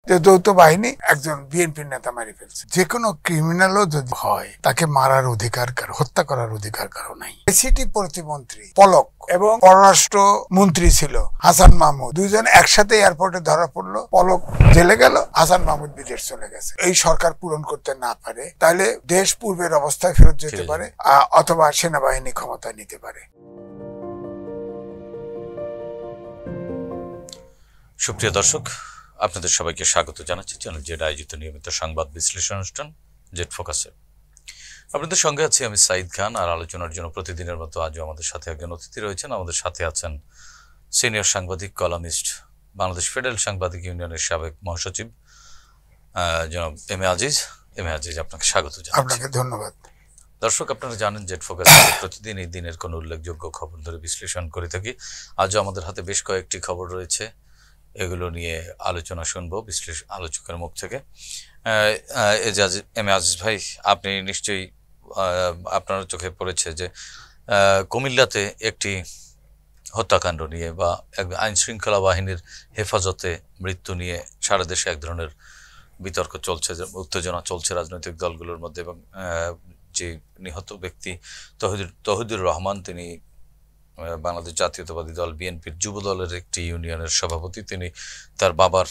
যে যৌথ বাহিনী একজন বিএনপির নেতা মারি ফেলছে। যে কোনো ক্রিমিনালও যদি হয় তাকে মারার অধিকার কারো, হত্যা করার অধিকার কারো নাই। সিটি প্রতিমন্ত্রী পলক এবং পররাষ্ট্র মন্ত্রী ছিল হাসান মাহমুদ, দুইজন একসাথে এয়ারপোর্টে ধরা পড়লো। পলক জেলে গেল, হাসান মাহমুদ বিদেশ চলে গেছে। এই সরকার পূরণ করতে না পারে তাহলে দেশ পূর্বের অবস্থায় ফেরত যেতে পারে, অথবা সেনাবাহিনী ক্ষমতা নিতে পারে। সুপ্রিয় দর্শক, আপনাদের সবাইকে স্বাগত জানাচ্ছি চ্যানেল জেড আয়োজিত নিয়মিত সংবাদ বিশ্লেষণ অনুষ্ঠান জেড ফোকাসে। আপনাদের সঙ্গে আছি আমি সাইদ খান। আর আলোচনার জন্য প্রতিদিনের মতো আজও আমাদের সাথে একজন অতিথি রয়েছেন। আমাদের সাথে আছেন সিনিয়র সাংবাদিক, কলামিস্ট, বাংলাদেশ ফেডারেল সাংবাদিক ইউনিয়নের সাবেক মহাসচিব জনাব এম এ আজিজ। আপনাকে স্বাগত জানাচ্ছি। আপনাকে ধন্যবাদ। দর্শক, আপনারা জানেন জেড ফোকাসে প্রতিদিন এই দিনের কোনো উল্লেখযোগ্য খবর ধরে বিশ্লেষণ করে থাকি। আজও আমাদের হাতে বেশ কয়েকটি খবর রয়েছে, এগুলো নিয়ে আলোচনা শুনবো আলোচকের মুখ থেকে। এম এ আজিজ ভাই, আপনি নিশ্চয়ই আপনার চোখে পড়েছে যে কুমিল্লাতে একটি হত্যাকাণ্ড নিয়ে বা আইন শৃঙ্খলা বাহিনীর হেফাজতে মৃত্যু নিয়ে সারা দেশে এক ধরনের বিতর্ক চলছে, উত্তেজনা চলছে রাজনৈতিক দলগুলোর মধ্যে। এবং যে নিহত ব্যক্তি তহিদুর রহমান, তিনি বাংলাদেশ জাতীয়তাবাদী দল বিএনপির যুব দলের একটি ইউনিয়নের সভাপতি। তিনি তার বাবার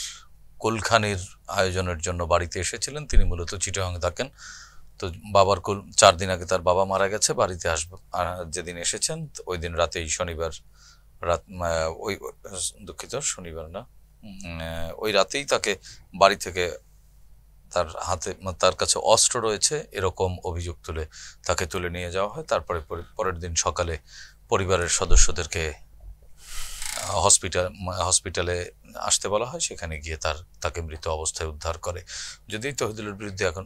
কুলখানির আয়োজনের জন্য বাড়িতে এসেছিলেন। তিনি মূলত চিটাগাং থাকেন। তো বাবার 4 দিন আগে তার বাবা মারা গেছে। বাড়িতে যেদিন এসেছেন ওই দিন রাতেই, শনিবার ওই রাতেই তাকে বাড়ি থেকে তার কাছে অস্ত্র রয়েছে এরকম অভিযোগ তুলে তাকে তুলে নিয়ে যাওয়া হয়। তারপরে পরের দিন সকালে পরিবারের সদস্যদেরকে হসপিটালে আসতে বলা হয়। সেখানে গিয়ে তাকে মৃত অবস্থায় উদ্ধার করে। যদি তহিদুলের বিরুদ্ধে এখন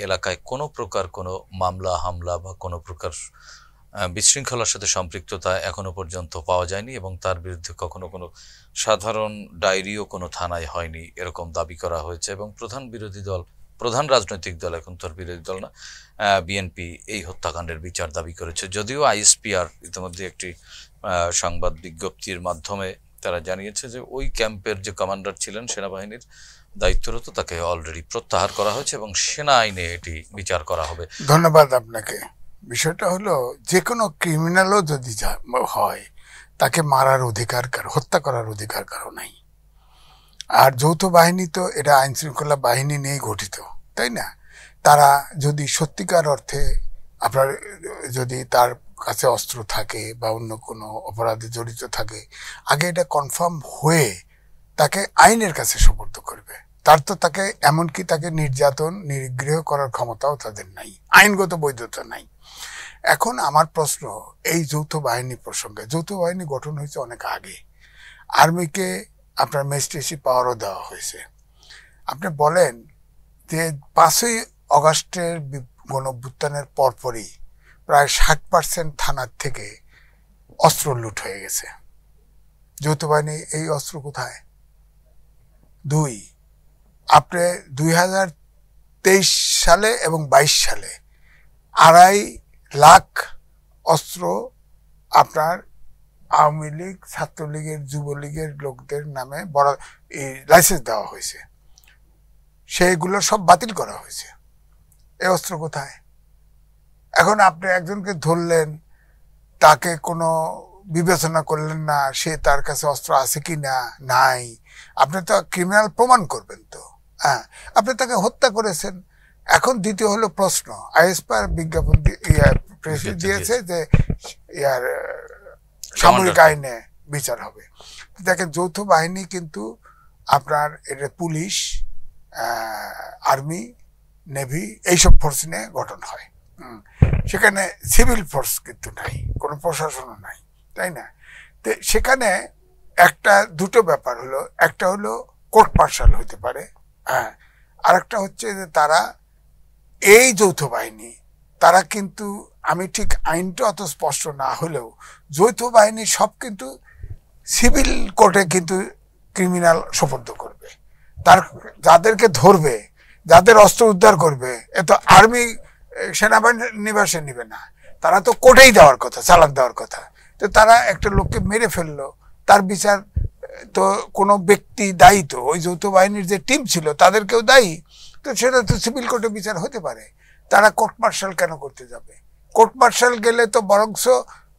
এলাকায় কোনো প্রকার কোনো মামলা হামলা বা কোনো প্রকার বিশৃঙ্খলার সাথে সম্পৃক্ততা এখনো পর্যন্ত পাওয়া যায়নি, এবং তার বিরুদ্ধে কখনো কোনো সাধারণ ডায়েরিও কোনো থানায় হয়নি, এরকম দাবি করা হয়েছে। এবং প্রধান রাজনৈতিক দল, এখন তো আর বিরোধী দল না, বিএনপি এই হত্যাকাণ্ডের বিচার দাবি করেছে। যদিও আইএসপিআর ইতিমধ্যে একটি সংবাদ বিজ্ঞপ্তির মাধ্যমে তারা জানিয়েছে যে ওই ক্যাম্পের যে কমান্ডার ছিলেন সেনাবাহিনীর দায়িত্বরত, তাকে অলরেডি প্রত্যাহার করা হয়েছে এবং সেনা আইনে এটি বিচার করা হবে। ধন্যবাদ আপনাকে। বিষয়টা হলো, যে কোনো ক্রিমিনালও যদি হয় তাকে মারার অধিকার কারো, হত্যা করার অধিকার কারো নাই। আর যৌথ বাহিনী তো এটা আইন শৃঙ্খলা বাহিনী নিয়েই গঠিত, তাই না? তারা যদি সত্যিকার অর্থে যদি তার কাছে অস্ত্র থাকে বা অন্য কোনো অপরাধে জড়িত থাকে, আগে এটা কনফার্ম হয়ে তাকে আইনের কাছে সোপর্দ করবে। তাকে এমনকি তাকে নির্যাতন নিগৃহ করার ক্ষমতাও তাদের নাই, আইনগত বৈধতা নাই। এখন আমার প্রশ্ন এই যৌথ বাহিনী প্রসঙ্গে। যৌথ বাহিনী গঠন হয়েছে অনেক আগে। আর্মিকে আপনার ম্যাজিস্ট্রেসি পাওয়ারও দেওয়া হয়েছে। আপনি বলেন যে 5ই অগাস্টের গণঅভ্যুত্থানের পরপরই প্রায় 60% থানার থেকে অস্ত্র লুট হয়ে গেছে। যৌথ বাহিনী এই অস্ত্র কোথায়? 2, আপনি 2023 সালে এবং 22 সালে 2.5 লাখ অস্ত্র আপনার আওয়ামী লীগ, ছাত্রলীগের, যুবলীগের লোকদের নামে বড় লাইসেন্স দেওয়া হয়েছে, সেইগুলো সব বাতিল করা হয়েছে। এই অস্ত্র কোথায়? এখন আপনি একজনকে ধরলেন, তাকে কোনো বিবেচনা করলেন না, সে তার কাছে অস্ত্র আছে কি না নাই, আপনি তো ক্রিমিনাল প্রমাণ করবেন তো। আপনি তাকে হত্যা করেছেন। এখন দ্বিতীয় হলো প্রশ্ন, আইএসপিআর বিজ্ঞাপন দিয়েছে যে সামরিক আইনে বিচার হবে। দেখেন, যৌথ বাহিনী কিন্তু আপনার এটা পুলিশ, আর্মি, নেভি এইসব ফোর্স নিয়ে গঠন হয়। সেখানে সিভিল ফোর্স কিন্তু নাই, কোনো প্রশাসনও নাই, তাই না? তো সেখানে দুটো ব্যাপার হলো, একটা হলো কোর্ট মার্শাল হতে পারে, আর একটা হচ্ছে যে তারা এই যৌথ বাহিনী, তারা কিন্তু, আমি ঠিক আইনটা অত স্পষ্ট না হলেও যৌথ বাহিনী সব কিন্তু সিভিল কোর্টে কিন্তু ক্রিমিনাল সোপর্দ করবে। যাদেরকে ধরবে, যাদের অস্ত্র উদ্ধার করবে, এত আর্মি সেনাবাহিনী নিবাসে নিবে না, তারা তো কোর্টেই দেওয়ার কথা, চালান দেওয়ার কথা। তো তারা একটা লোককে মেরে ফেললো, তার বিচার তো কোনো ব্যক্তি দায়ী, তো ওই যৌথ বাহিনীর যে টিম ছিল তাদেরকেও দায়ী, তো সেটা তো সিভিল কোর্টে বিচার হতে পারে। তারা কোর্ট মার্শাল কেন করতে যাবে? কোর্ট মার্শাল গেলে তো বরংস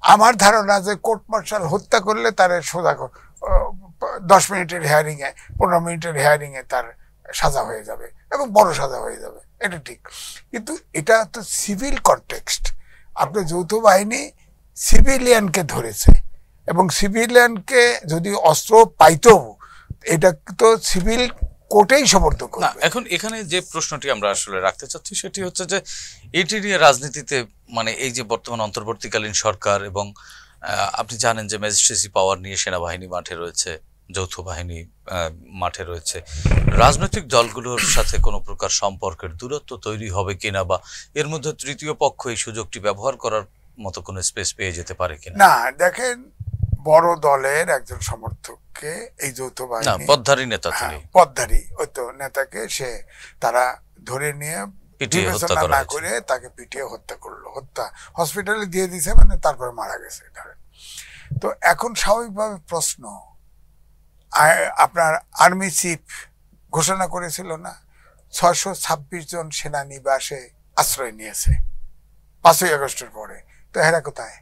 আমার ধারণা যে কোর্ট মার্শাল হত্যা করলে তার সোজা 10 মিনিটের হিয়ারিং এ 15 মিনিটের হিয়ারিং এ তার সাজা হয়ে যাবে এবং বড় সাজা হয়ে যাবে, এটা ঠিক। কিন্তু এটা তো সিভিল কনটেক্সট। আপনার যৌথ বাহিনী সিভিলিয়ানকে ধরেছে এবং সিভিলিয়ানকে যদি অস্ত্র পাইতো, এটা তো সিভিল কোর্টেই সমর্থন করবে না। এখন এখানে যে প্রশ্নটি আমরা আসলে রাখতে চাচ্ছি সেটি হচ্ছে যে এটি নিয়ে রাজনীতিতে মানে এই যে বর্তমান অন্তর্বর্তীকালীন সরকার এবং আপনি জানেন যে ম্যাজিস্ট্রেসি পাওয়ার নিয়ে সেনাবাহিনী মাঠে রয়েছে, যৌথ বাহিনী মাঠে রয়েছে, রাজনৈতিক দলগুলোর সাথে কোনো প্রকার সম্পর্কের দূরত্ব তৈরি হবে কিনা, বা এর মধ্যে তৃতীয় পক্ষ এই সুযোগটি ব্যবহার করার মতো কোনো স্পেস পেয়ে যেতে পারে কিনা? না, দেখেন, বড় দলের একজন সমর্থককে এই যৌথ বাহিনী, পদধারী নেতা, পদধারী ওই তো নেতাকে তারা ধরে নিয়ে বিবেচনা না করে তাকে পিটিয়ে হত্যা করলো। হত্যা হসপিটালে দিয়ে দিছে, মানে তারপরে মারা গেছে ধরেন। তো এখন স্বাভাবিকভাবে প্রশ্ন, আপনার আর্মি চিফ ঘোষণা করেছিল না 626 জন সেনানিবাসে আশ্রয় নিয়েছে 5ই আগস্টের পরে, তো এরা কোথায়?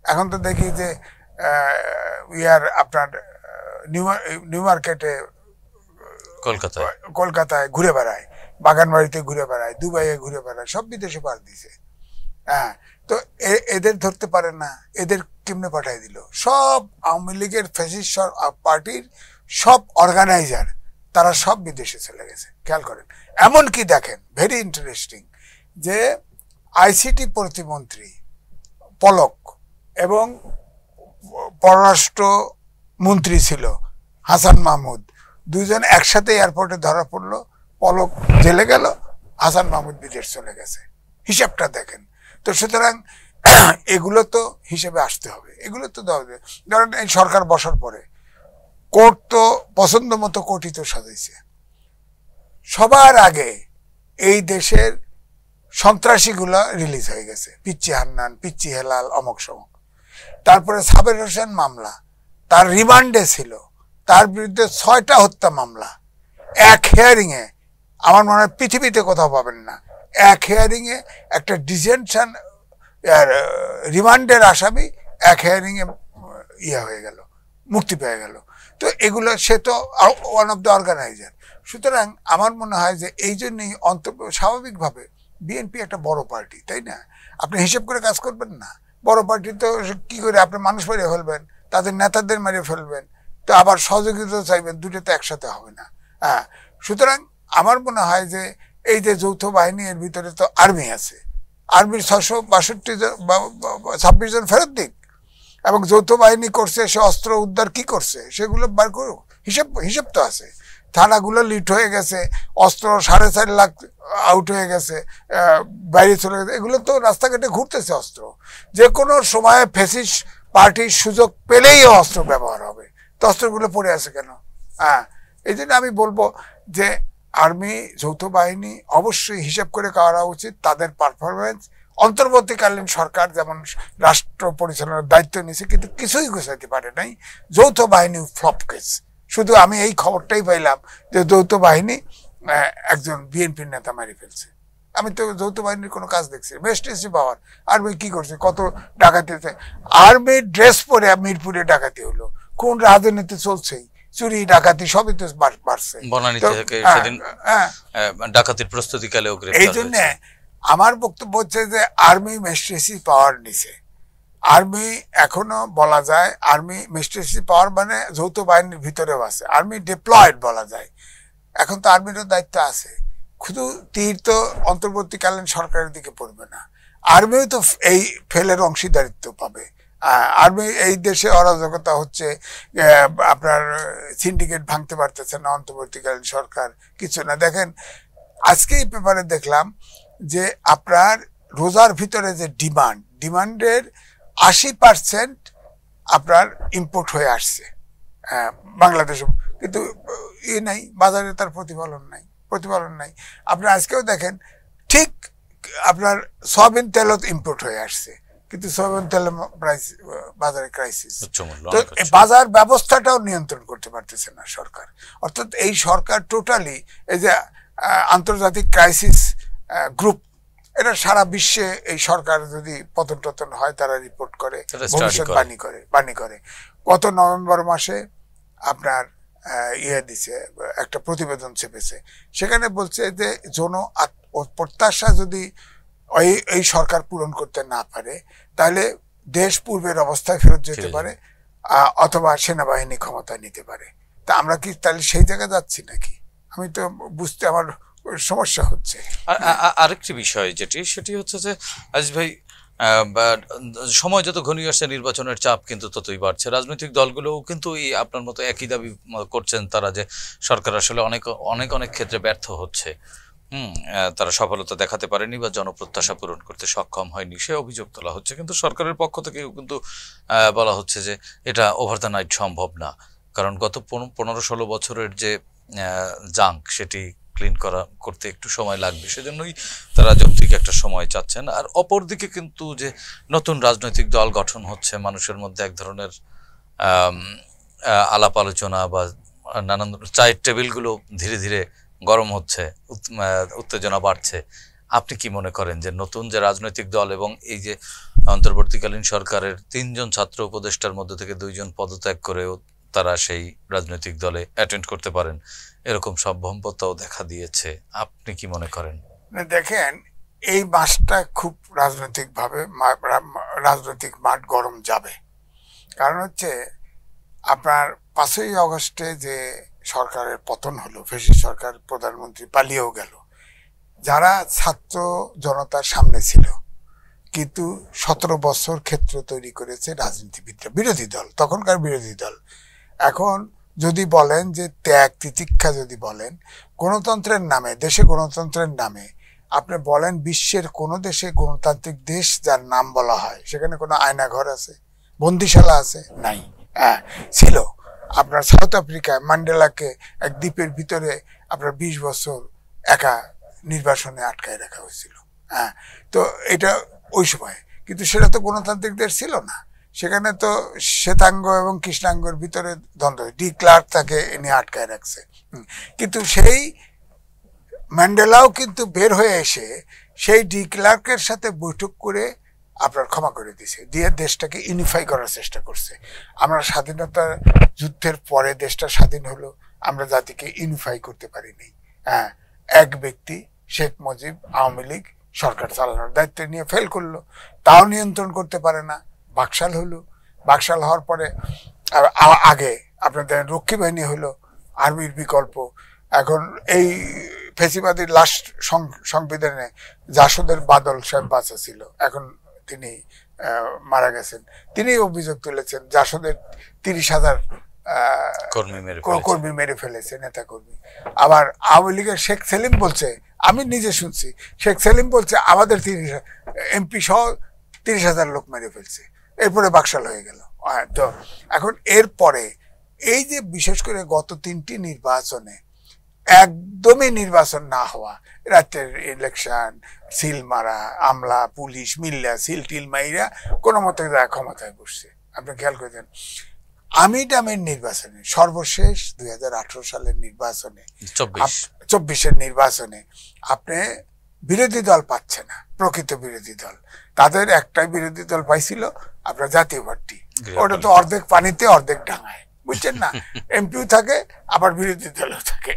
এখন তো দেখি যে আপনার নিউ মার্কেটে কলকাতায় ঘুরে বেড়ায়, বাগানবাড়িতে ঘুরে বেড়ায়, দুবাইয়ে ঘুরে বেড়ায়, সব বিদেশে পার দিছে। হ্যাঁ, তো এদের ধরতে পারে না, এদের কেমনে পাঠাই দিল? সব আওয়ামী লীগের ফ্যাসিস্ট পার্টির সব অর্গানাইজার তারা সব বিদেশে চলে গেছে, খেয়াল করেন। এমনকি দেখেন, ভেরি ইন্টারেস্টিং, যে আইসিটি প্রতিমন্ত্রী পলক এবং পররাষ্ট্র মন্ত্রী ছিল হাসান মাহমুদ, দুইজন একসাথে এয়ারপোর্টে ধরা পড়লো। পলক জেলে গেল, হাসান মাহমুদ বিদেশ চলে গেছে। হিসাবটা দেখেন। তো সুতরাং এগুলো তো হিসেবে আসতে হবে, এগুলো তো ধরেন এই সরকার বসার পরে কোর্ট তো পছন্দ মতো কোর্টই তো সাজাইছে। সবার আগে এই দেশের সন্ত্রাসীগুলো রিলিজ হয়ে গেছে, পিচ্চি হান্নান, পিচ্চি হেলাল, অমক সমক। তারপরে সাবের হোসেন মামলা, তার রিমান্ডে ছিল, তার বিরুদ্ধে 6টা হত্যা মামলা এক হিয়ারিং এ। আমার মনে হয় পৃথিবীতে কোথাও পাবেন না, এক হিয়ারিং এ একটা ডিটেনশন রিমান্ডের আসামি এক হিয়ারিং এ হয়ে গেল, মুক্তি পেয়ে গেল। তো এগুলো সে তো ওয়ান অফ দ্য অর্গানাইজার। সুতরাং আমার মনে হয় যে এই জন্যই স্বাভাবিকভাবে বিএনপি একটা বড় পার্টি, তাই না? আপনি হিসেব করে কাজ করবেন না। বড় পার্টি তো কি করে আপনি মানুষ মেরে ফেলবেন, তাদের নেতাদের মেরে ফেলবেন, তো আবার সহযোগিতা চাইবেন, দুটো তো একসাথে হবে না। হ্যাঁ, সুতরাং আমার মনে হয় যে এই যে যৌথ বাহিনী, এর ভিতরে তো আর্মি আছে, আর্মির 662 জন 26 জন ফেরত দিক, এবং যৌথ বাহিনী করছে, সে অস্ত্র উদ্ধার কি করছে সেগুলো বার করুক, হিসেব তো আছে। থানাগুলো লিট হয়ে গেছে, অস্ত্র 4.5 লাখ আউট হয়ে গেছে, বাইরে চলে গেছে, এগুলো তো রাস্তাঘাটে ঘুরতেছে অস্ত্র। যে কোনো সময়ে ফ্যাসিস্ট পার্টির সুযোগ পেলেই অস্ত্র ব্যবহার হবে, তো অস্ত্রগুলো পড়ে আছে কেন? হ্যাঁ, এই জন্য আমি বলবো যে আর্মি, যৌথ বাহিনী অবশ্যই হিসাব করে করা উচিত। তাদের পারফরমেন্স, অন্তর্বর্তীকালীন সরকার যেমন রাষ্ট্র পরিচালনার দায়িত্ব নিয়েছে কিন্তু কিছুই গোছাইতে পারে নাই, যৌথ বাহিনী ফ্লপ কেস। শুধু আমি এই খবরটাই পাইলাম যে যৌথ বাহিনী একজন বিএনপির নেতা মারি ফেলছে। আমি তো যৌথ বাহিনীর কোনো কাজ দেখছি, ম্যাজিস্ট্রেসি পাওয়ার। আর্মি কি করছে? কত ডাকাতি, আর্মির ড্রেস পরে মিরপুরে ডাকাতি হলো, কোন রাজনীতি চলছেই, চুরি ডাকাতি সবই তো বাড়ছে। ডাকাতির প্রস্তুতিকালেও এই জন্য আমার বক্তব্য হচ্ছে যে আর্মি ম্যাজিস্ট্রেসি পাওয়ার নিছে। আর্মি এখনো বলা যায়, আর্মি ম্যাজিস্ট্রেসি পাওয়ার মানে যৌথ বাহিনীর ভিতরেও আছে, আর্মি ডিপ্লয়েড বলা যায়। এখন তো আর্মিরও দায়িত্ব আছে, শুধু তীর তো অন্তর্বর্তীকালীন সরকারের দিকে পড়বে না, আর্মিও তো এই ফেলের অংশীদারিত্ব পাবে। আর্মি এই দেশে অরাজকতা হচ্ছে, আপনার সিন্ডিকেট ভাঙতে পারতেছে না অন্তর্বর্তীকালীন সরকার, কিছু না। দেখেন আজকে এই পেপারে দেখলাম যে আপনার রোজার ভিতরে যে ডিমান্ডের 80% আপনার ইম্পোর্ট হয়ে আসছে বাংলাদেশে, কিন্তু নাই, বাজারে তার প্রতিফলন নাই। আপনার আজকেও দেখেন ঠিক আপনার সয়াবিন তেলও ইম্পোর্ট হয়ে আসছে, কিন্তু সয়াবিন তেলের প্রাইস বাজারে ক্রাইসিস। উচ্চমূল্য, তো অনেক এই উচ্চ। বাজার ব্যবস্থাটাও নিয়ন্ত্রণ করতে পারতেছে না সরকার। অর্থাৎ এই সরকার টোটালি এই যে আন্তর্জাতিক ক্রাইসিস গ্রুপ, এটা সারা বিশ্বে এই সরকার যদি পতন টতন হয় তারা রিপোর্ট করে, এটা study ভবিষ্যৎবাণী করে। গত নভেম্বর মাসে আপনার দিছে, একটা প্রতিবেদন ছেপেছে, সেখানে বলছে যে প্রত্যাশা যদি এই সরকার পূরণ করতে না পারে তাহলে দেশ পূর্বের অবস্থায় ফেরত যেতে পারে, অথবা সেনাবাহিনী ক্ষমতা নিতে পারে। তা আমরা কি তাহলে সেই জায়গায় যাচ্ছি নাকি? আমি তো বুঝতে আমার সমস্যা হচ্ছে। আরেকটি বিষয় সেটি হচ্ছে যে আজিজ ভাই, সময় যত ঘনিয়ে আসছে নির্বাচনের চাপ কিন্তু ততই বাড়ছে। রাজনৈতিক দলগুলোও কিন্তু এই আপনার মতো একই দাবি করছেন তারা, যে সরকার আসলে অনেক ক্ষেত্রে ব্যর্থ হচ্ছে। তারা সফলতা দেখাতে পারেনি বা জনপ্রত্যাশা পূরণ করতে সক্ষম হয়নি, সে অভিযোগ তোলা হচ্ছে। কিন্তু সরকারের পক্ষ থেকে কিন্তু বলা হচ্ছে যে এটা ওভার দ্য নাইট সম্ভব না, কারণ গত 15-16 বছরের যে জাঙ্ক সেটি ক্লিন করতে একটু সময় লাগবে, সেজন্যই তারা যৌক্তিক একটা সময় চাচ্ছেন। আর অপরদিকে কিন্তু যে নতুন রাজনৈতিক দল গঠন হচ্ছে, মানুষের মধ্যে এক ধরনের আলাপ আলোচনা বা নানান চায়ের টেবিলগুলো ধীরে ধীরে গরম হচ্ছে, উত্তেজনা বাড়ছে। আপনি কি মনে করেন যে নতুন যে রাজনৈতিক দল এবং এই যে অন্তর্বর্তীকালীন সরকারের 3 জন ছাত্র উপদেষ্টার মধ্যে থেকে 2 জন পদত্যাগ করেও তারা সেই রাজনৈতিক দলে অ্যাটেন্ড করতে পারেন, এরকম সম্ভাব্যতাও দেখা দিয়েছে, আপনি কি মনে করেন? দেখেন, এই মাসটা খুব রাজনৈতিক মাঠ গরম যাবে। কারণ হচ্ছে আপনার 5ই অগস্টে যে সরকারের পতন হলো, ফ্যাসিস্ট সরকার, প্রধানমন্ত্রী পালিয়েও গেল, যারা ছাত্র জনতার সামনে ছিল কিন্তু 17 বছর ক্ষেত্র তৈরি করেছে রাজনীতিবিদরা, বিরোধী দল, তখনকার বিরোধী দল। এখন যদি বলেন যে ত্যাগ তিতিক্ষা, যদি বলেন গণতন্ত্রের নামে, দেশে গণতন্ত্রের নামে, আপনি বলেন বিশ্বের কোন দেশে গণতান্ত্রিক দেশ যার নাম বলা হয় সেখানে কোনো আয়নাঘর আছে, বন্দিশালা আছে? নাই। ছিল আপনার সাউথ আফ্রিকায় ম্যান্ডেলাকে এক দ্বীপের ভিতরে আপনার 20 বছর একা নির্বাসনে আটকায় রাখা হয়েছিল। তো এটা ওই সময়, কিন্তু সেটা তো গণতান্ত্রিক দেশ ছিল না। সেখানে তো শ্বেতাঙ্গ এবং কৃষ্ণাঙ্গের ভিতরে দ্বন্দ্ব, ডি ক্লার্ক তাকে এনে আটকায় রাখছে। কিন্তু সেই ম্যান্ডেলাও কিন্তু বের হয়ে এসে সেই ডি ক্লার্কের সাথে বৈঠক করে আপনার ক্ষমা করে দিয়েছে, দিয়ে দেশটাকে ইউনিফাই করার চেষ্টা করছে। আমরা স্বাধীনতা যুদ্ধের পরে দেশটা স্বাধীন হলো, আমরা জাতিকে ইউনিফাই করতে পারিনি। এক ব্যক্তি শেখ মুজিব আওয়ামী লীগ সরকার চালানোর দায়িত্ব নিয়ে ফেল করলো, তাও নিয়ন্ত্রণ করতে পারে না, বাকশাল হলো। বাকশাল হওয়ার পরে আগে আপনাদের রক্ষী বাহিনী হলো, আর্মির বিকল্প। এখন এই ফেসিবাদী লাস্ট সংবিধানে জাসদের বাদল সাহেব বাঁচা ছিল, এখন তিনি মারা গেছেন। তিনি অভিযোগ তুলেছেন জাসদের 30,000 কর্মী মেরে ফেলেছে, নেতা কর্মী। আবার আওয়ামী লীগের শেখ সেলিম বলছে, আমি নিজে শুনছি, শেখ সেলিম বলছে আমাদের এমপি সহ 30,000 লোক মেরে ফেলছে, এরপরে বাকশাল হয়ে গেল। তো এখন এরপরে এই যে বিশেষ করে গত 3টি নির্বাচনে একদমই নির্বাচন না হওয়া, রাতের ইলেকশন, সিল মারা, আমলা পুলিশ মিল্লা সিল টিল মাইরা কোনো মতে ক্ষমতায় বসছে। আপনি খেয়াল করেছেন আমির নির্বাচনে, সর্বশেষ 2018 সালের নির্বাচনে, 24-এর নির্বাচনে আপনি বিরোধী দল পাচ্ছে না, প্রকৃত বিরোধী দল। তাদের একটাই বিরোধী দল পাইছিল আপনার জাতীয় পার্টি, ওটা তো অর্ধেক পানিতে অর্ধেক ডাঙায়, বুঝছেন না? এমপিও থাকে আবার বিরোধী দলও থাকে,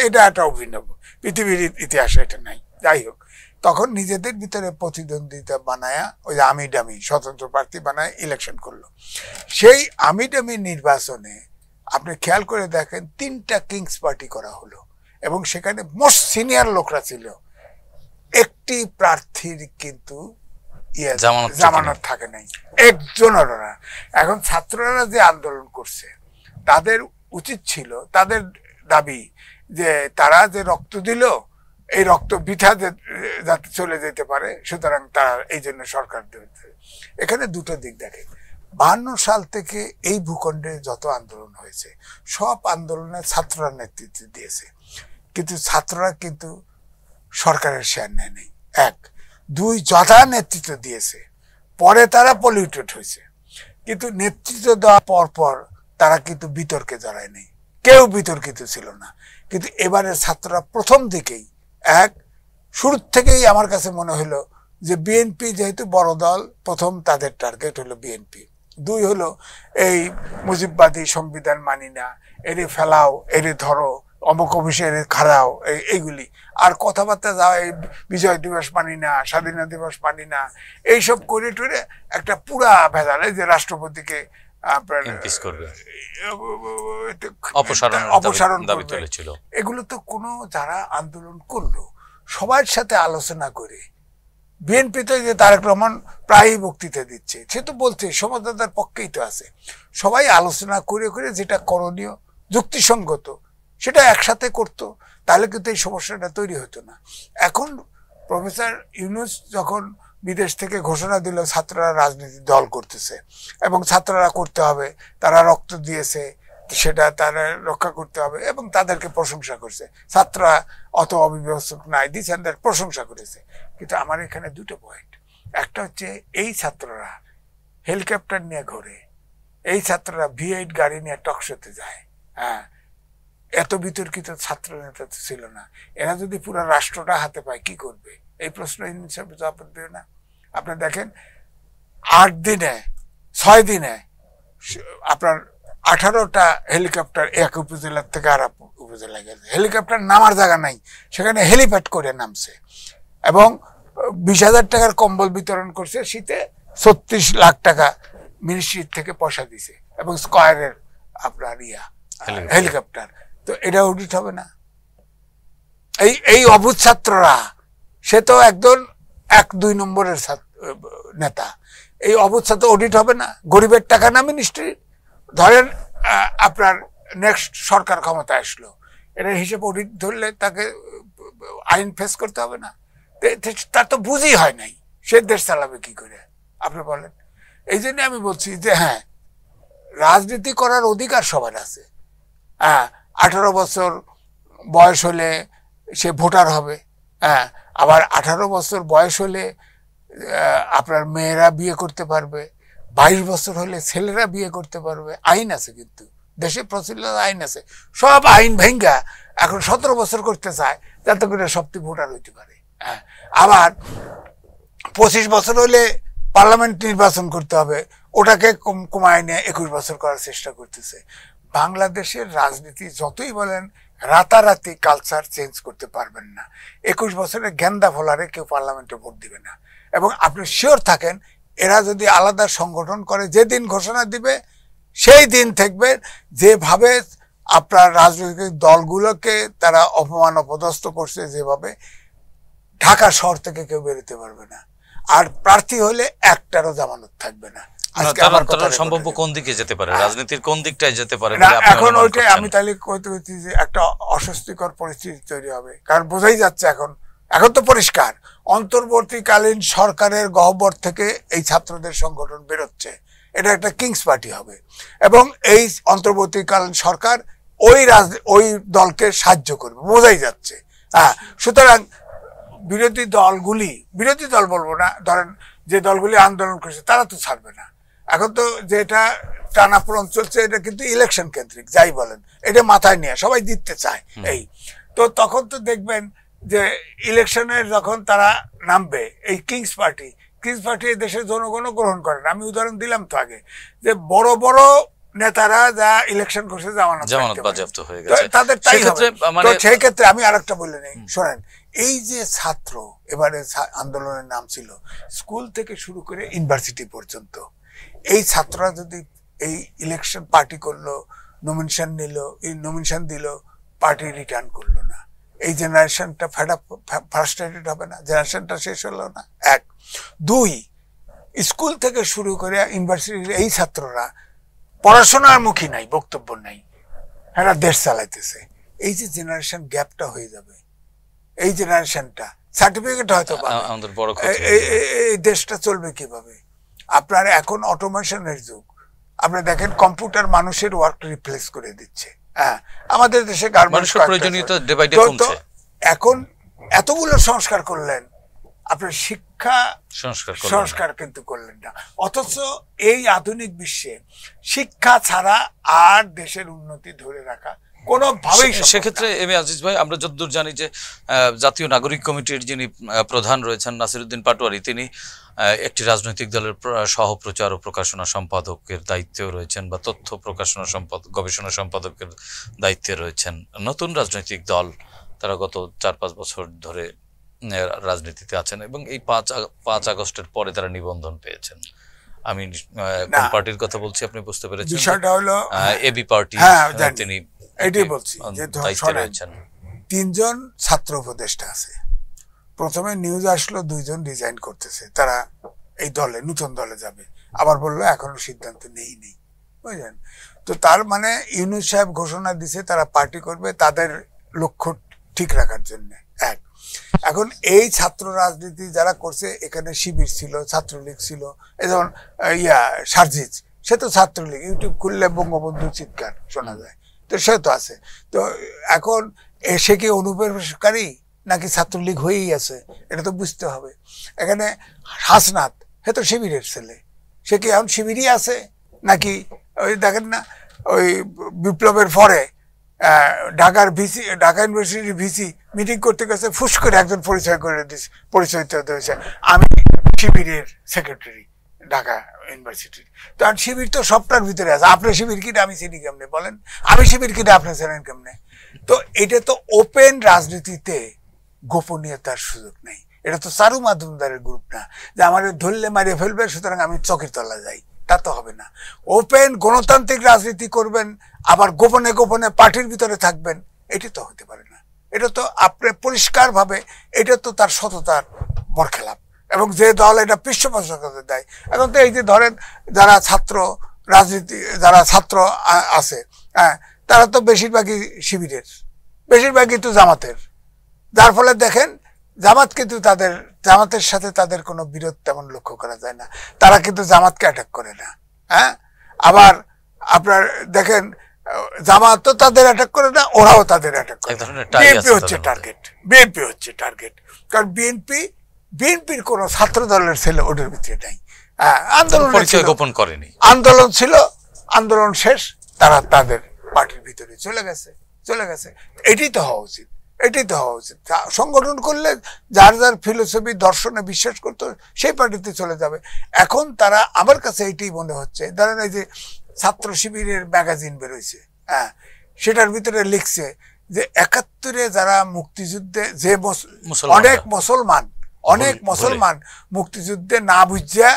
এটা একটা অভিনব, পৃথিবীর ইতিহাসে এটা নাই। যাই হোক, তখন নিজেদের ভিতরে প্রতিদ্বন্দ্বিতা বানায়া ওই আমি ডামি স্বতন্ত্র প্রার্থী বানায় ইলেকশন করলো। সেই আমি ডামি নির্বাচনে আপনি খেয়াল করে দেখেন 3টা কিংস পার্টি করা হলো এবং সেখানে মোস্ট সিনিয়র লোকরা ছিল, একটি প্রার্থীর কিন্তু জামানত থাকে নাই, একজনেরও না। এখন ছাত্ররা যে আন্দোলন করছে তাদের উচিত ছিল, তাদের দাবি যে তারা যে রক্ত দিল এই রক্ত বৃথা যাতে চলে যেতে পারে, সুতরাং তারা এই জন্য সরকার দিয়েছে। এখানে দুটো দিক দেখে। 52 সাল থেকে এই ভূখণ্ডে যত আন্দোলন হয়েছে সব আন্দোলনে ছাত্ররা নেতৃত্ব দিয়েছে, কিন্তু ছাত্ররা কিন্তু সরকারের শেয়ার নেয় নেই। 1, 2 যথা নেতৃত্ব দিয়েছে পরে তারা পলিউটেড হয়েছে, কিন্তু নেতৃত্ব দেওয়ার পর পর তারা কিন্তু বিতর্কে জড়ায় নেই, কেউ বিতর্কিত ছিল না। কিন্তু এবারের ছাত্ররা প্রথম দিকেই শুরু থেকেই আমার কাছে মনে হলো যে বিএনপি যেহেতু বড় দল, প্রথম তাদের টার্গেট হলো বিএনপি। দুই হলো এই মুজিববাদী সংবিধান মানি না, এরে ফেলাও, এরে ধরো, অমুক অফিসে এরে খাড়াও, এইগুলি। আর কথাবার্তা যাওয়া, এই বিজয় দিবস মানি না, স্বাধীনতা দিবস মানি না, এইসব করে টরে একটা পুরা ভেজাল, এই যে রাষ্ট্রপতিকে অপসারণ করবে, এগুলো তো কোনো যারা আন্দোলন করলো সবার সাথে আলোচনা করে, বিএনপি তো যে তারেক রহমান প্রায়ই বক্তৃতা দিচ্ছে, সে তো বলছে সমঝোতার পক্ষেই তো আছে, সবাই আলোচনা করে করে যেটা করণীয় যুক্তিসঙ্গত সেটা একসাথে করতো, তাহলে কিন্তু এই সমস্যাটা তৈরি হতো না। এখন প্রফেসর ইউনূস যখন বিদেশ থেকে ঘোষণা দিল ছাত্ররা রাজনীতি দল করতেছে এবং ছাত্ররা করতে হবে, তারা রক্ত দিয়েছে, সেটা তারা রক্ষা করতে হবে, এবং তাদেরকে প্রশংসা করছে, ছাত্ররা অত অবিবেচক নাই, দিচ্ছেন প্রশংসা করেছে। কিন্তু আমার এখানে দুটো পয়েন্ট, একটা হচ্ছে এই ছাত্ররা হেলিকপ্টার নিয়ে ঘোরে, এই ছাত্ররা V8 গাড়ি নিয়ে টকশোতে যায়, হ্যাঁ, এত বিতর্কিত ছাত্র নেতা তো ছিল না। এরা যদি পুরো রাষ্ট্রটা হাতে পায় কি করবে, এই প্রশ্ন হিসেবে জবাব দেবে না। আপনি দেখেন 8 দিনে 6 দিনে আপনার 18টা হেলিকপ্টার এক উপজেলার থেকে আর উপজেলায় গেছে, হেলিকপ্টার নামার জায়গা নাই, সেখানে হেলিপ্যাড করে নামছে, এবং 20,000 টাকার কম্বল বিতরণ করছে শীতে, 36 লাখ টাকা মিনিস্ট্রি থেকে পয়সা দিছে, এবং স্কয়ারের আপনার হেলিকপ্টার। তো এটা অডিট হবে না? এই অবুঝ ছাত্ররা, সে তো একদম 1-2 নম্বরের নেতা, এই অবুঝ ছাত্র অডিট হবে না? গরিবের টাকা না মিনিস্ট্রি, ধরেন আপনার নেক্সট সরকার ক্ষমতা আসলো, এটা হিসেব অডিট ধরলে তাকে আইন ফেস করতে হবে না? তার তো বুঝি হয় নাই, সে দেশ চালাবে কি করে আপনি বলেন? এই জন্য আমি বলছি যে হ্যাঁ, রাজনীতি করার অধিকার সবার আছে। হ্যাঁ, 18 বছর বয়স হলে সে ভোটার হবে, হ্যাঁ, আবার 18 বছর বয়স হলে আপনার মেয়েরা বিয়ে করতে পারবে, 22 বছর হলে ছেলেরা বিয়ে করতে পারবে, আইন আছে, কিন্তু দেশে প্রচলিত আইন আছে। সব আইন ভেঙ্গা এখন 17 বছর করতে চায় যাতে করে সবটি ভোটার হইতে পারে। হ্যাঁ, আবার 25 বছর হলে পার্লামেন্ট নির্বাচন করতে হবে, ওটাকে কমায় নিয়ে 21 বছর করার চেষ্টা করতেছে। বাংলাদেশের রাজনীতি যতই বলেন রাতারাতি কালচার চেঞ্জ করতে পারবেন না। 21 বছরের গেন্দা ফলারে কেউ পার্লামেন্টে ভোট দিবে না, এবং আপনি শিওর থাকেন এরা যদি আলাদা সংগঠন করে, যেদিন ঘোষণা দিবে সেই দিন থাকবে, যেভাবে আপনার রাজনৈতিক দলগুলোকে তারা অপমান অপদস্থ করছে, যেভাবে ঢাকা শহর থেকে কেউ বেরোতে পারবে না, আর প্রার্থী হলে একটারও জামানত থাকবে না। সম্ভাব্য কোন দিকে যেতে পারে, রাজনীতির কোন দিকটায় যেতে পারে এখন ওইটাই আমি তাহলে কইতে হচ্ছি যে একটা অস্বস্তিকর পরিস্থিতি তৈরি হবে, কারণ বোঝাই যাচ্ছে এখন তো পরিষ্কার অন্তর্বর্তীকালীন সরকারের গহ্বর থেকে এই ছাত্রদের সংগঠন বেরোচ্ছে, এটা একটা কিংস পার্টি হবে, এবং এই অন্তর্বর্তীকালীন সরকার ওই দলকে সাহায্য করবে, বোঝাই যাচ্ছে। হ্যাঁ, সুতরাং বিরোধী দল বলবো না, ধরেন যে দলগুলি আন্দোলন করছে তারা তো ছাড়বে না। এখন তো যেটা টানাপোড়েন চলছে, এটা কিন্তু ইলেকশন কেন্দ্রিক, যাই বলেন, এটা মাথায় নিয়ে সবাই জিততে চায়। এই তো তখন তো দেখবেন যে ইলেকশনের যখন তারা নামবে, এই কিংস পার্টি দেশের জনগণও গ্রহণ করেন। আমি উদাহরণ দিলাম তো আগে, যে বড় বড় নেতারা যা ইলেকশন করছে জামানত বাজেয়াপ্ত হয়ে গেছে, তাদের তাই হবে। তো সেই ক্ষেত্রে আমি আরেকটা বলে নেই, শোনেন, এই যে ছাত্র এবারে আন্দোলনের নাম ছিল স্কুল থেকে শুরু করে ইউনিভার্সিটি পর্যন্ত, এই ছাত্ররা যদি এই ইলেকশন পার্টি করলো, নমিনেশন দিল, পার্টি রিটার্ন করলো না, এই জেনারেশনটা ফ্রাস্ট্রেটেড হবে না? জেনারেশনটা শেষ হলো না? 1, 2, স্কুল থেকে শুরু করে ইউনিভার্সিটির এই ছাত্ররা পড়াশোনার মুখী নাই, বক্তব্য নাই, এরা দেশ চালাইতেছে। এই যে জেনারেশন গ্যাপটা হয়ে যাবে, এই জেনারেশনটা সার্টিফিকেট হয়তো এই দেশটা চলবে কিভাবে? আপনার এখন অটোমেশনের যুগ, আপনি দেখেন কম্পিউটার মানুষের ওয়ার্ক রিপ্লেস করে দিচ্ছে। হ্যাঁ, আমাদের দেশে গার্মেন্টস এখন এতগুলো সংস্কার করলেন, আপনার শিক্ষা সংস্কার কিন্তু করলেন না। অথচ এই আধুনিক বিশ্বে শিক্ষা ছাড়া আর দেশের উন্নতি ধরে রাখা কোনোভাবেই সম্ভব না। সেক্ষেত্রে এম এ আজিজ ভাই, আমরা যতদূর জানি যে জাতীয় নাগরিক কমিটির যিনি প্রধান রয়েছেন নাসিরউদ্দিন পাটোয়ারি, তিনি একটি রাজনৈতিক দলের সহ প্রচার ও প্রকাশনা সম্পাদকের দায়িত্বেও রয়েছেন, বা তথ্য প্রকাশনা গবেষণা সম্পাদকের দায়িত্বে রয়েছেন। নতুন রাজনৈতিক দল, তারা গত 4-5 বছর ধরে রাজনীতিতে আছেন এবং এই 5 আগস্টের পরে তারা নিবন্ধন পেয়েছেন। আমি কোন পার্টির কথা বলছি আপনি বুঝতে পেরেছেন? বিষয়টা হলো এবি পার্টি, তিনি এটাই বলছি যে 3জন ছাত্র উপদেষ্টা আছে। প্রথমে নিউজ আসলো 2জন রিজাইন করতেছে, তারা এই দলে নতুন দলে যাবে, আবার বললো এখনো সিদ্ধান্ত নেই বুঝলেন? তো তার মানে ইউনূস সাহেব ঘোষণা দিছে তারা পার্টি করবে তাদের লক্ষ্য ঠিক রাখার জন্য। এখন এই ছাত্র রাজনীতি যারা করছে, এখানে শিবির ছিল, ছাত্রলীগ ছিল, এই যেমন সার্জিজ, সে তো ছাত্রলীগ, ইউটিউব খুললে বঙ্গবন্ধু চিৎকার শোনা যায়, তো সে তো আছে। তো এখন সে কি অনুপ্রবেশকারী নাকি ছাত্রলীগ হয়েই আছে, এটা তো বুঝতে হবে। এখানে হাসনাত, সে তো শিবিরের ছেলে, সে কি এখন শিবিরই আছে নাকি ওই দেখেন না ওই বিপ্লবের পরে ঢাকা ইউনিভার্সিটির ভিসি মিটিং করতে গেছে, ফুস করে একজন পরিচয় দিয়েছে, আমি শিবিরের সেক্রেটারি ঢাকা ইউনিভার্সিটির। তখন শিবির তো সবটার ভিতরে আছে, আপনার শিবির কিনা আমি চিনি কেমনে বলেন, আমি শিবির কিনা আপনি চেনেন কেমনে? তো এটা তো ওপেন রাজনীতিতে গোপনীয়তার সুযোগ নেই। এটা তো চারু মাজুমদারের গ্রুপ না যে আমাদের ধরলে মারিয়ে ফেলবে সুতরাং আমি চকের তলা যাই, তা তো হবে না। ওপেন গণতান্ত্রিক রাজনীতি করবেন, আবার গোপনে গোপনে পার্টির ভিতরে থাকবেন, এটি তো হতে পারে না। এটা তো আপনি পরিষ্কার ভাবে, এটা তো তার সততার বরখেলাপ, এবং যে দল এটা পৃষ্ঠপোষকতা দেয়। এখন তো এই যে ধরেন যারা ছাত্র রাজনীতি, যারা ছাত্র আছে, তারা তো বেশিরভাগই শিবিরের, বেশিরভাগই তো জামাতের, যার ফলে দেখেন জামাত কিন্তু জামাতের সাথে তাদের কোনো বিরোধ তেমন লক্ষ্য করা যায় না, তারা কিন্তু জামাতকে অ্যাটাক করে না। আবার আপনার দেখেন জামাত তো তাদের অ্যাটাক করে না, ওরাও তাদের অ্যাটাক করে। বিএনপি হচ্ছে টার্গেট, কারণ বিএনপির কোন ছাত্র দলের ছেলে ওদের ভিতরে নাই। আন্দোলন ছিল, আন্দোলন শেষ, তারা তাদের পার্টির ভিতরে চলে গেছে। এটাই তো হওয়া উচিত। সংগঠন করলে যার যার ফিলোসফি দর্শনে বিশ্বাস করতো সেই পার্টিতে চলে যাবে। এখন তারা, আমার কাছে এইটাই মনে হচ্ছে, ধরেন এই যে ছাত্র শিবিরের ম্যাগাজিন বেরোইছে, সেটার ভিতরে লিখছে যে 71-এ যারা মুক্তিযুদ্ধে, যে অনেক মুসলমান মুক্তিযুদ্ধে না বুঝিয়া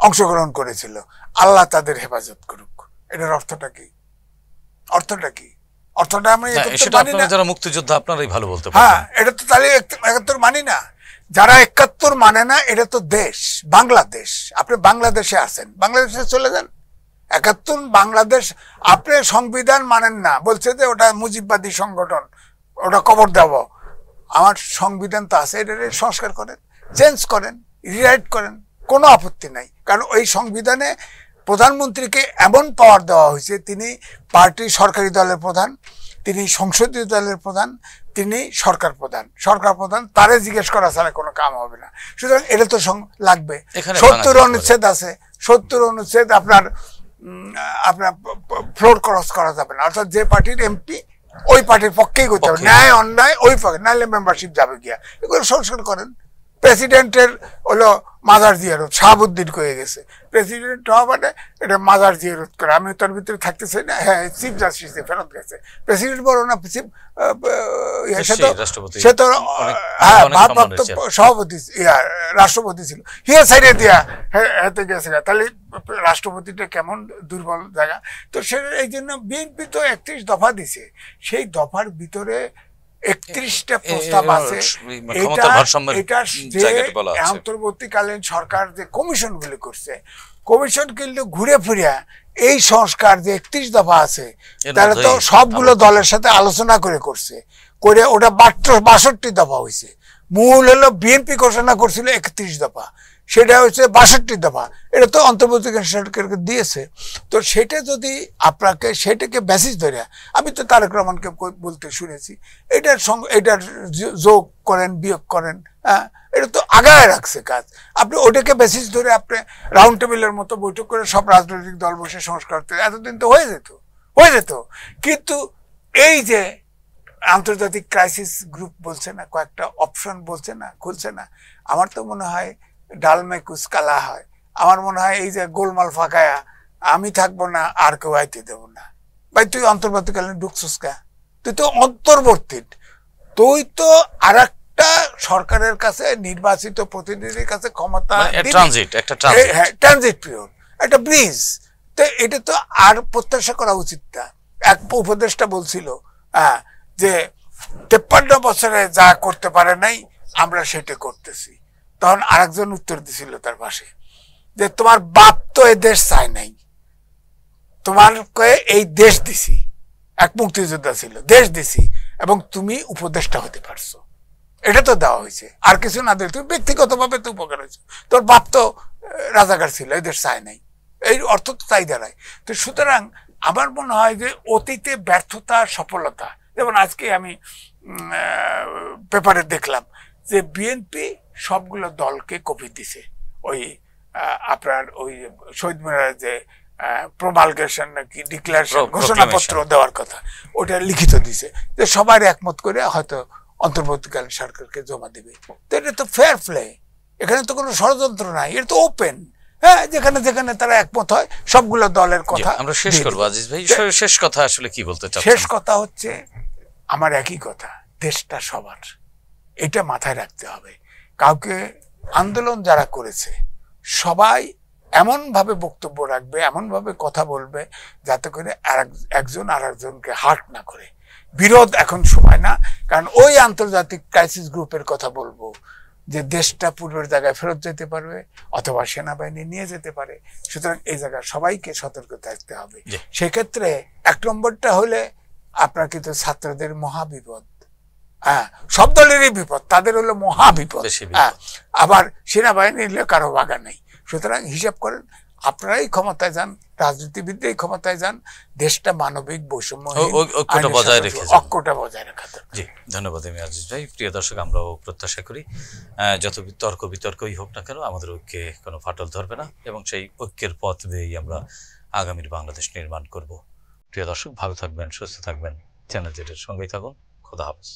অংশগ্রহণ করেছিল, আল্লাহ তাদের হেফাজত করুক। এটার অর্থটা কি? অর্থটা আমি যারা মুক্তিযোদ্ধা আপনারাই ভালো বলতে পারেন। হ্যাঁ, এটা তো তাহলে 71 মানি না। যারা 71 মানে না, এটা তো দেশ, বাংলাদেশ। আপনি বাংলাদেশে আছেন, বাংলাদেশে চলে যান। 71 বাংলাদেশ। আপনি সংবিধান মানেন না, বলছে যে ওটা মুজিববাদী সংগঠন, ওটা কবর দেব। আমার সংবিধান তো আছে, এটা সংস্কার করেন, চেঞ্জ করেন, রিরাইট করেন, কোনো আপত্তি নাই। কারণ ওই সংবিধানে প্রধানমন্ত্রীকে এমন পাওয়ার দেওয়া হয়েছে, তিনি পার্টির সরকারি দলের প্রধান, তিনি সংসদীয় দলের প্রধান, তিনি সরকার প্রধান, তারে জিজ্ঞেস করা ছাড়া কোনো কাম হবে না। সুতরাং এটা তো লাগবে। 70 অনুচ্ছেদ আছে, 70 অনুচ্ছেদ আপনার ফ্লোর ক্রস করা যাবে না। অর্থাৎ যে পার্টির এমপি ওই পার্টির পক্ষেই করতে হবে, ন্যায় অন্যায় ওই পক্ষে, নাহলে মেম্বারশিপ যাবে গিয়া। এগুলো সংস্কার করেন। প্রেসিডেন্টের হলো মাজার জিয়ারত, শাহাবুদ্দিন কয়ে গেছে, প্রেসিডেন্ট হওয়া মানে এটা মাজার জিয়ারত করে। আমি তার ভিতরে থাকতে চাই না। হ্যাঁ, চিফ জাস্টিসে ফেরত গেছে, প্রেসিডেন্ট বলো না, চিফ, সে তো ভারপ্রাপ্ত সভাপতি, রাষ্ট্রপতি ছিল, হিয়া সাইডে দিয়া হেতে গেছে। তাহলে রাষ্ট্রপতিটা কেমন দুর্বল জায়গা। তো সে এই জন্য বিএনপি তো 31 দফা দিছে, সেই দফার ভিতরে 31টা প্রস্তাব আছে। এটা যে অন্তর্বর্তীকালীন সরকার যে কমিশন গুলি করছে, কমিশন কিন্তু ঘুরে ফিরে এই সংস্কার যে 31 দফা আছে, তাহলে তো সবগুলো দলের সাথে আলোচনা করছে, ওটা 62 দফা হয়েছে। মূল হলো বিএনপি ঘোষণা করছিল 31 দফা, সেটা হচ্ছে 62 দফা। এটা তো অন্তর্বর্তীকালীন সরকারকে দিয়েছে। তো সেটা যদি আপনাকে সেটাকে বেসিস ধরে, আমি তো তারেক রহমানকে বলতে শুনেছি, এটার যোগ করেন, বিয়োগ করেন, এটা তো আগায় রাখছে কাজ। আপনি ওটাকে বেসিস ধরে আপনি রাউন্ড টেবিলের মতো বৈঠক করে সব রাজনৈতিক দল বসে সংস্কার করতে, এতদিন তো হয়ে যেত। কিন্তু এই যে আন্তর্জাতিক ক্রাইসিস গ্রুপ বলছে না, কয়েকটা অপশন বলছে না, খুলছে না, আমার তো মনে হয় ডালমে কুচকালা হয়। আমার মনে হয় এই যে গোলমাল ফাঁকায়া আমি থাকবো না আর কেউ আইতে দেবো না। ভাই তুই অন্তর্বর্তীকালীন ঢুকছিস কা? তুই তো অন্তর্বর্তী, তুই তো আর একটা সরকারের কাছে নির্বাচিত প্রতিনিধির কাছে ক্ষমতা, ট্রানজিট পিরিয়ড, একটা ব্রিজ। তো এটা তো আর প্রত্যাশা করা উচিত না। এক উপদেষ্টা বলছিল যে 53 বছরে যা করতে পারে নাই আমরা সেটা করতেছি। তখন আরেকজন উত্তর দিছিল তার পাশে যে তোমার বাপ তো এ দেশ চায় নাই, তোমাকে এই দেশ দিছি, এক মুক্তিযোদ্ধা ছিল, দেশ দিছি এবং তুমি উপদেষ্টা হতে পারছো, এটা তো দেওয়া হয়েছে, আর কিছু না দিলে তুমি ব্যক্তিগতভাবে তো উপকার হয়েছে। তোর বাপ তো রাজাকার ছিল, এই দেশ চায় নাই, এই অর্থ তো তাই দাঁড়ায়। তো সুতরাং আমার মনে হয় যে অতীতে ব্যর্থতা সফলতা, যেমন আজকে আমি পেপারে দেখলাম যে বিএনপি সবগুলো দলকে কপি দিছে ওই আপনার ওই শহীদ মিনারের যে প্রমালগেশন নাকি ডিক্লারেশন ঘোষণাপত্র দেওয়ার কথা, ওটা লিখিত দিছে যে সবার একমত করে হয়তো অন্তর্বর্তীকালীন সরকারকে জমা দিবে। তো এটা তো ফেয়ার প্লে, এখানে তো কোনো ষড়যন্ত্র নাই, এটা তো ওপেন। হ্যাঁ, যেখানে যেখানে তারা একমত হয় সবগুলো দলের কথা আমরা শেষ করবো। আজিজ ভাই, শেষ কথা আসলে কি বলতে চাচ্ছেন? শেষ কথা হচ্ছে আমার একই কথা, দেশটা সবার, এটা মাথায় রাখতে হবে। কাউকে আন্দোলন যারা করেছে সবাই এমন ভাবে বক্তব্য রাখবে, এমন ভাবে কথা বলবে যাতে করে একজন আর একজনকে হার্ট না করে। বিরোধ এখন সময় না, কারণ ওই আন্তর্জাতিক ক্রাইসিস গ্রুপের কথা বলবো যে দেশটা পূর্বের জায়গায় ফেরত যেতে পারবে অথবা সেনাবাহিনী নিয়ে যেতে পারে। সুতরাং এই জায়গায় সবাইকে সতর্ক থাকতে হবে। সেক্ষেত্রে 1 নম্বরটা হলে আপনার কিন্তু ছাত্রদের মহাবিপদ, সব দলেরই বিপদ, তাদের হলো মহাবিপদ। আবার সেনাবাহিনী নিলে কারো বাগা নেই। সুতরাং হিসাব করেন, আপনারাই ক্ষমতায় যান, রাজনীতিবিদরাই ক্ষমতায় যান, দেশটা মানবিক বৈষম্য অক্ষটা বজায় রাখা। জি, ধন্যবাদ আজিজ ভাই। প্রিয় দর্শক, আমরাও প্রত্যাশা করি যত তর্ক বিতর্কই হোক না কেন আমাদের ঐক্যে কোনো ফাটল ধরবে না এবং সেই ঐক্যের পথ দিয়েই আমরা আগামীর বাংলাদেশ নির্মাণ করব। প্রিয় দর্শক, ভালো থাকবেন, সুস্থ থাকবেন, চ্যানেল জেডের সঙ্গেই থাকুন। খোদা হাফেজ।